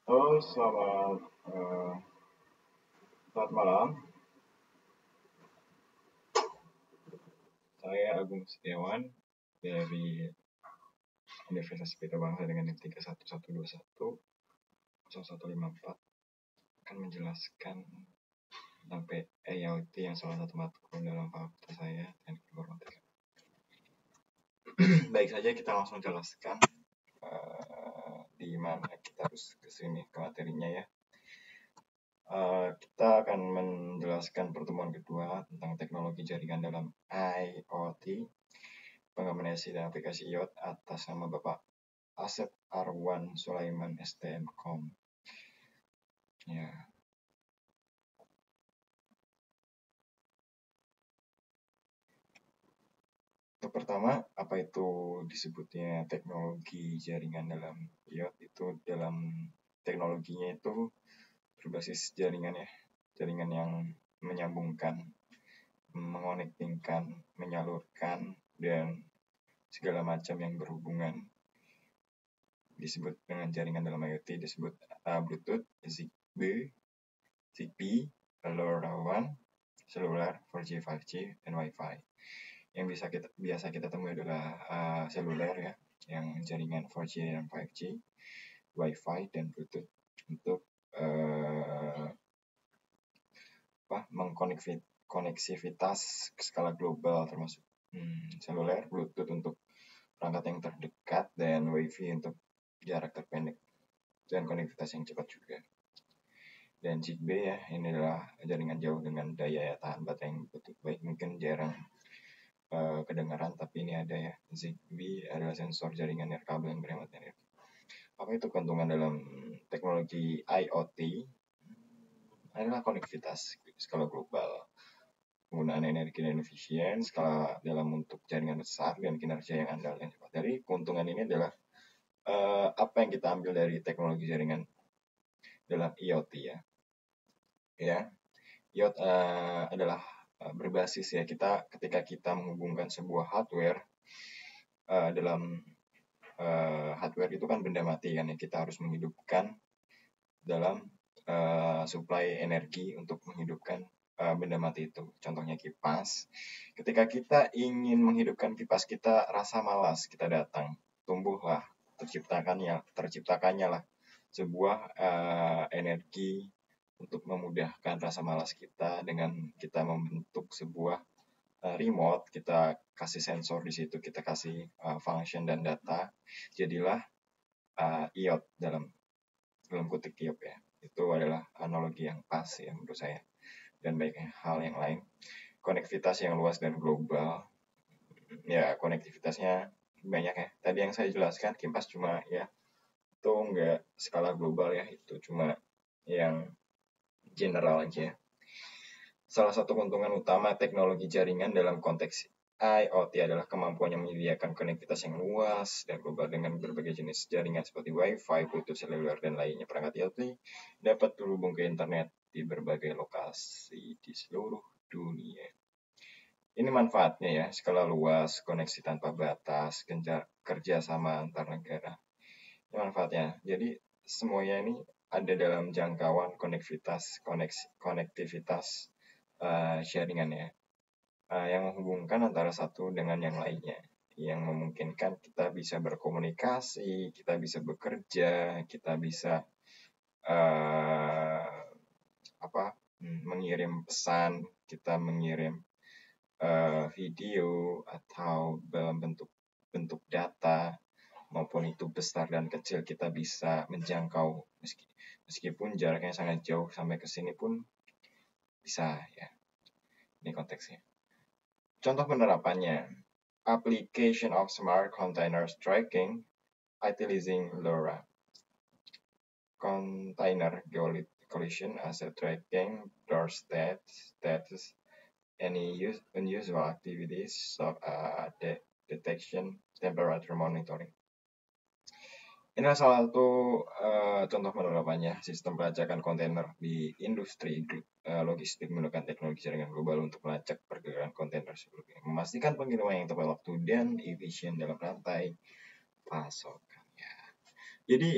Halo, selamat malam. Saya Agung Setiawan dari Universitas Pelita Bangsa dengan NIM 31121015 akan menjelaskan tentang IoT yang salah satu matkul dalam fakultas saya dan informatika. Baik saja kita langsung jelaskan di mana kita harus kesini ke materinya ya. Kita akan menjelaskan pertemuan kedua tentang teknologi jaringan dalam IoT, pengembangan dan aplikasi IoT atas nama Bapak Asep Arwan Sulaiman STMkom. Ya. Untuk pertama, apa itu disebutnya teknologi jaringan dalam IoT? Itu dalam teknologinya itu berbasis jaringan ya, jaringan yang menyambungkan, mengonektingkan, menyalurkan, dan segala macam yang berhubungan. Disebut dengan jaringan dalam IoT disebut Bluetooth, Zigbee, LoRaWAN, seluler, 4G, 5G, dan Wi-Fi. Yang biasa kita temui adalah seluler ya, yang jaringan 4G dan 5G, Wi-Fi, dan Bluetooth untuk mengkoneksivitas skala global termasuk seluler, Bluetooth untuk perangkat yang terdekat, dan Wi-Fi untuk jarak terpendek dan konektivitas yang cepat juga. Dan Zigbee ya, ini adalah jaringan jauh dengan daya tahan baterai yang betul baik, mungkin jarang kedengaran, tapi ini ada ya. Zigbee adalah sensor jaringan nirkabel yang berhemat energi. Apa itu keuntungan dalam teknologi IoT? Adalah konektivitas skala global, penggunaan energi dan efisien, skala dalam untuk jaringan besar, dan kinerja yang andal dan cepat. Dari keuntungan ini adalah apa yang kita ambil dari teknologi jaringan dalam IoT ya. IoT adalah berbasis ya, ketika kita menghubungkan sebuah hardware dalam hardware itu kan benda mati kan ya, kita harus menghidupkan dalam suplai energi untuk menghidupkan benda mati itu. Contohnya kipas. Ketika kita ingin menghidupkan kipas, kita rasa malas, kita datang, tumbuhlah, terciptakannya lah sebuah energi untuk memudahkan rasa malas kita dengan kita membentuk sebuah remote, kita kasih sensor di situ, kita kasih function dan data, jadilah IoT dalam kutip IoT ya. Itu adalah analogi yang pas ya menurut saya, dan banyak hal yang lain. Konektivitas yang luas dan global ya, konektivitasnya banyak ya. Tadi yang saya jelaskan kipas cuma ya, itu enggak skala global ya, itu cuma yang general aja. Salah satu keuntungan utama teknologi jaringan dalam konteks IoT adalah kemampuannya menyediakan konektivitas yang luas dan global dengan berbagai jenis jaringan seperti Wi-Fi, Bluetooth, seluler, dan lainnya. Perangkat IoT dapat terhubung ke internet di berbagai lokasi di seluruh dunia. Ini manfaatnya ya, skala luas, koneksi tanpa batas, kerjasama antar negara. Ini manfaatnya. Jadi semuanya ini ada dalam jangkauan konektivitas jaringannya, yang menghubungkan antara satu dengan yang lainnya, yang memungkinkan kita bisa berkomunikasi, kita bisa bekerja, kita bisa mengirim pesan, kita mengirim video atau dalam bentuk data, maupun itu besar dan kecil, kita bisa menjangkau meskipun jaraknya sangat jauh, sampai ke sini pun bisa ya. Ini konteksnya. Contoh penerapannya, application of smart containers tracking utilizing LoRa. Container collision asset tracking, door status, any unusual activities, detection, temperature monitoring. Ini salah satu contoh penerapannya sistem pelacakan kontainer di industri logistik menggunakan teknologi jaringan global untuk melacak pergerakan kontainer sebelumnya, memastikan pengiriman yang tepat waktu dan efisien dalam rantai pasokannya. Jadi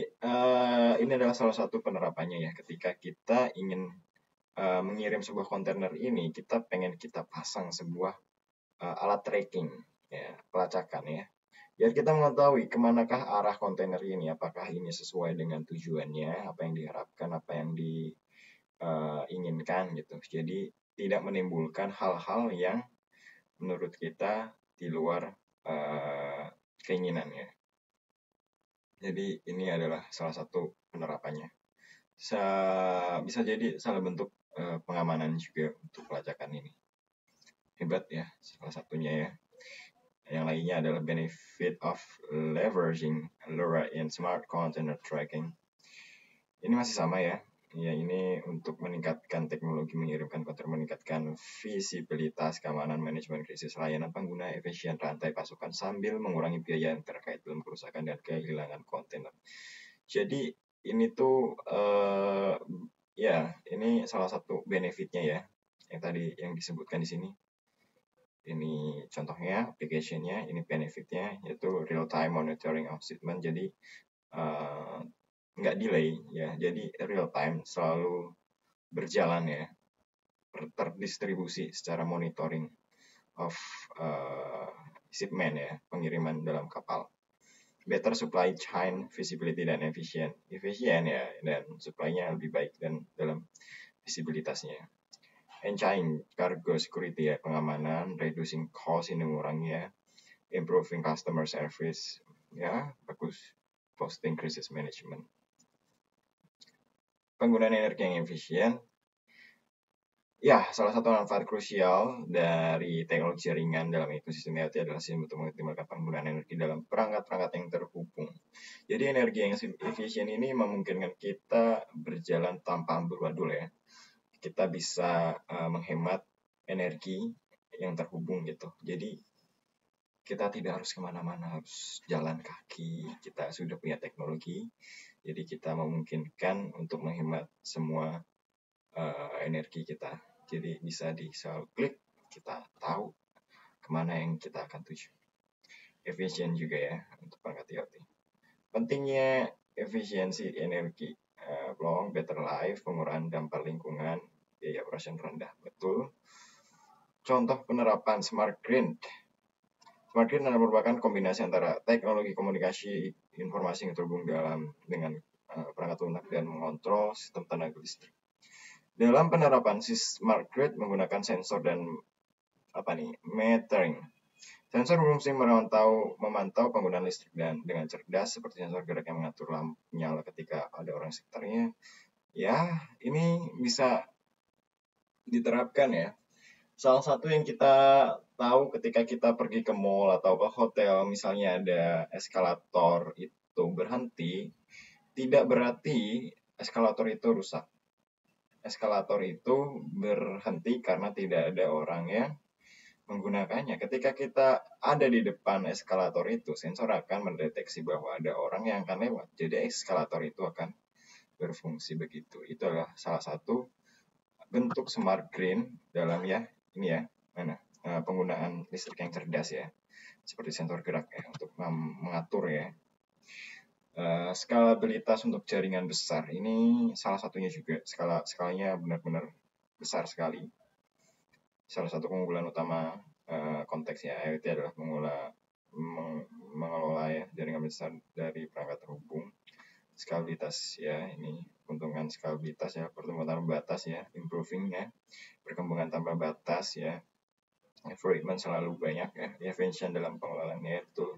ini adalah salah satu penerapannya ya, ketika kita ingin mengirim sebuah kontainer ini, kita pengen kita pasang sebuah alat tracking, ya, pelacakan ya. Biar kita mengetahui kemanakah arah kontainer ini, apakah ini sesuai dengan tujuannya, apa yang diharapkan, apa yang diinginkan gitu. Jadi tidak menimbulkan hal-hal yang menurut kita di luar keinginannya. Jadi ini adalah salah satu penerapannya. Bisa jadi salah bentuk pengamanan juga untuk pelacakan ini. Hebat ya, salah satunya ya. Yang lainnya adalah benefit of leveraging LoRa in smart container tracking. Ini masih sama ya. Ya, ini untuk meningkatkan teknologi mengirimkan kontainer, meningkatkan visibilitas, keamanan, manajemen krisis, layanan pengguna, efisien rantai pasokan sambil mengurangi biaya yang terkait dalam kerusakan dan kehilangan kontainer. Jadi ini tuh ya ini salah satu benefitnya ya yang tadi yang disebutkan di sini. Ini contohnya application-nya, ini benefitnya yaitu real time monitoring of shipment. Jadi nggak delay ya, jadi real time, selalu berjalan ya, terdistribusi secara monitoring of shipment ya, pengiriman dalam kapal. Better supply chain visibility dan efisien ya, dan supply-nya lebih baik dan dalam visibilitasnya. Enhancing cargo security ya, pengamanan, reducing cost, ini mengurangi ya, improving customer service ya, bagus, posting crisis management. Penggunaan energi yang efisien ya, salah satu manfaat krusial dari teknologi jaringan dalam ekosistem IoT adalah untuk mengoptimalkan penggunaan energi dalam perangkat-perangkat yang terhubung. Jadi energi yang efisien ini memungkinkan kita berjalan tanpa amburadul ya. Kita bisa menghemat energi yang terhubung gitu. Jadi kita tidak harus kemana-mana, harus jalan kaki. Kita sudah punya teknologi, jadi kita memungkinkan untuk menghemat semua energi kita. Jadi bisa di klik kita tahu kemana yang kita akan tuju. Efisien juga ya untuk perangkat IoT. Pentingnya efisiensi energi, long better life, pengurangan dampak lingkungan, biaya operasi rendah. Betul. Contoh penerapan smart grid. Smart grid adalah merupakan kombinasi antara teknologi komunikasi informasi yang terhubung dengan perangkat lunak dan mengontrol sistem tenaga listrik. Dalam penerapan smart grid menggunakan sensor dan metering. Sensor berfungsi memantau penggunaan listrik dan dengan cerdas, seperti sensor gerak yang mengatur lampu nyala ketika ada orang sekitarnya. Ya, ini bisa diterapkan ya. Salah satu yang kita tahu ketika kita pergi ke mall atau ke hotel, misalnya ada eskalator itu berhenti, tidak berarti eskalator itu rusak. Eskalator itu berhenti karena tidak ada orang yang menggunakannya. Ketika kita ada di depan eskalator itu, sensor akan mendeteksi bahwa ada orang yang akan lewat. Jadi eskalator itu akan berfungsi begitu. Itu adalah salah satu bentuk smart green dalam penggunaan listrik yang cerdas ya. Seperti sensor gerak ya, untuk mengatur ya. Skalabilitas untuk jaringan besar, ini salah satunya juga. Skalanya benar-benar besar sekali. Salah satu keunggulan utama konteksnya IoT adalah mengelola ya, jaringan besar dari perangkat terhubung. Skalibilitas ya, ini keuntungan skalibilitas ya, pertumbuhan tanpa batas ya, improving ya, perkembangan tanpa batas ya, improvement selalu banyak ya, efisien dalam pengelolaannya itu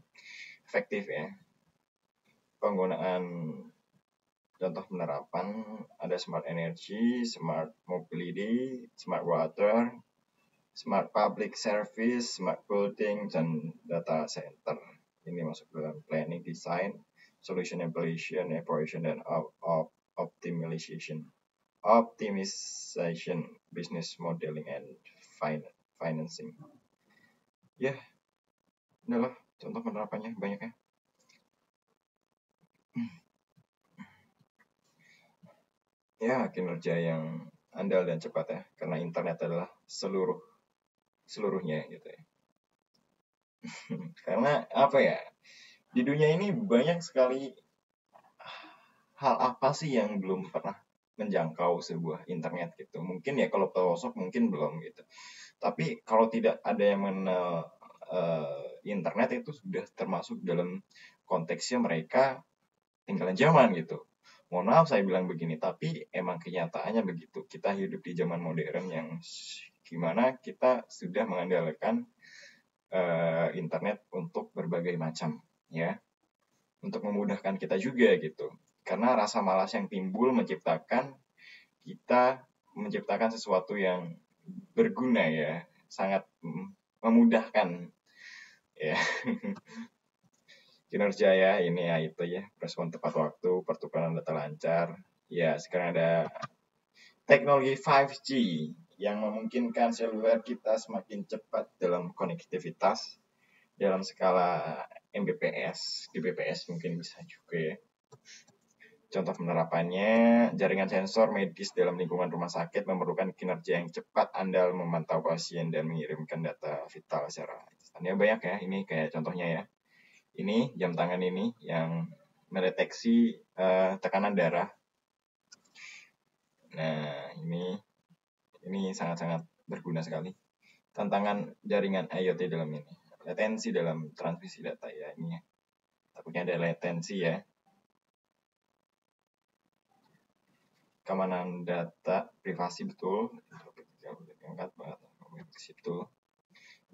efektif ya. Penggunaan contoh penerapan ada smart energy, smart mobility, smart water, smart public service, smart building, dan data center. Ini masuk dalam planning, design, solution evaluation, operation, dan optimization, business modeling, and financing. Ya, inilah contoh penerapannya, banyak ya. Ya, kinerja yang andal dan cepat ya, karena internet adalah seluruhnya gitu ya. Karena apa ya, di dunia ini banyak sekali hal apa sih yang belum pernah menjangkau sebuah internet gitu. Mungkin ya kalau pelosok mungkin belum gitu. Tapi kalau tidak ada yang mengenal internet itu sudah termasuk dalam konteksnya mereka tinggalan zaman gitu. Mohon maaf saya bilang begini, tapi emang kenyataannya begitu. Kita hidup di zaman modern yang gimana kita sudah mengandalkan internet untuk berbagai macam, ya, untuk memudahkan kita juga gitu. Karena rasa malas yang timbul menciptakan sesuatu yang berguna ya, sangat memudahkan ya. Kinerja ya, ini ya itu ya, respon tepat waktu, pertukaran data lancar. Ya, sekarang ada teknologi 5G yang memungkinkan seluler kita semakin cepat dalam konektivitas dalam skala Mbps, Gbps mungkin bisa juga ya. Contoh penerapannya, jaringan sensor medis dalam lingkungan rumah sakit memerlukan kinerja yang cepat, andal, memantau pasien, dan mengirimkan data vital secara instan. Ya banyak ya, ini kayak contohnya ya. Ini jam tangan ini yang mendeteksi tekanan darah. Nah, ini sangat-sangat berguna sekali. Tantangan jaringan IoT dalam ini. Latensi dalam transmisi data ya, ini ya. Takutnya ada latensi ya. Keamanan data, privasi betul. Angkat banget ke situ.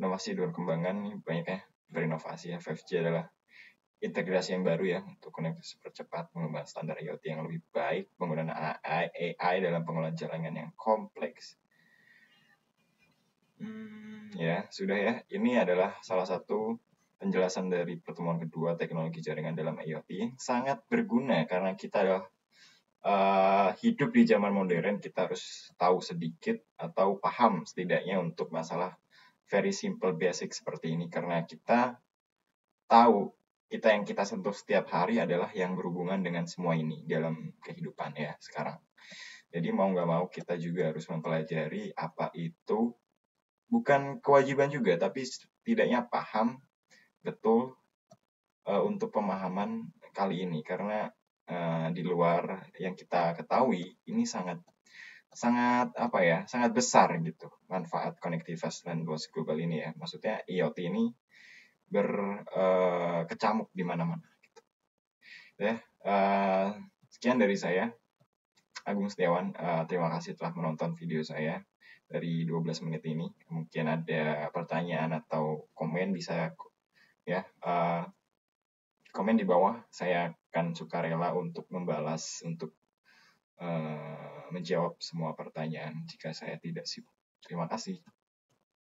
Inovasi dan perkembangan ini banyak ya, berinovasi ya. 5G adalah integrasi yang baru ya untuk koneksi percepat, mengembangkan standar IoT yang lebih baik, penggunaan AI dalam pengolahan jaringan yang kompleks. Ya, sudah ya. Ini adalah salah satu penjelasan dari pertemuan kedua teknologi jaringan dalam IoT. Sangat berguna karena kita adalah hidup di zaman modern, kita harus tahu sedikit atau paham setidaknya untuk masalah very simple basic seperti ini. Karena kita tahu yang kita sentuh setiap hari adalah yang berhubungan dengan semua ini dalam kehidupan ya sekarang. Jadi mau nggak mau kita juga harus mempelajari apa itu, bukan kewajiban juga, tapi setidaknya paham betul untuk pemahaman kali ini. Karena di luar yang kita ketahui ini sangat besar gitu manfaat konektivitas dan luas global ini ya. Maksudnya IoT ini berkecamuk di mana-mana gitu. Ya, sekian dari saya, Agung Setiawan. Terima kasih telah menonton video saya dari 12 menit ini. Mungkin ada pertanyaan atau komen, bisa ya komen di bawah. Saya akan sukarela untuk membalas, untuk menjawab semua pertanyaan jika saya tidak sibuk. Terima kasih.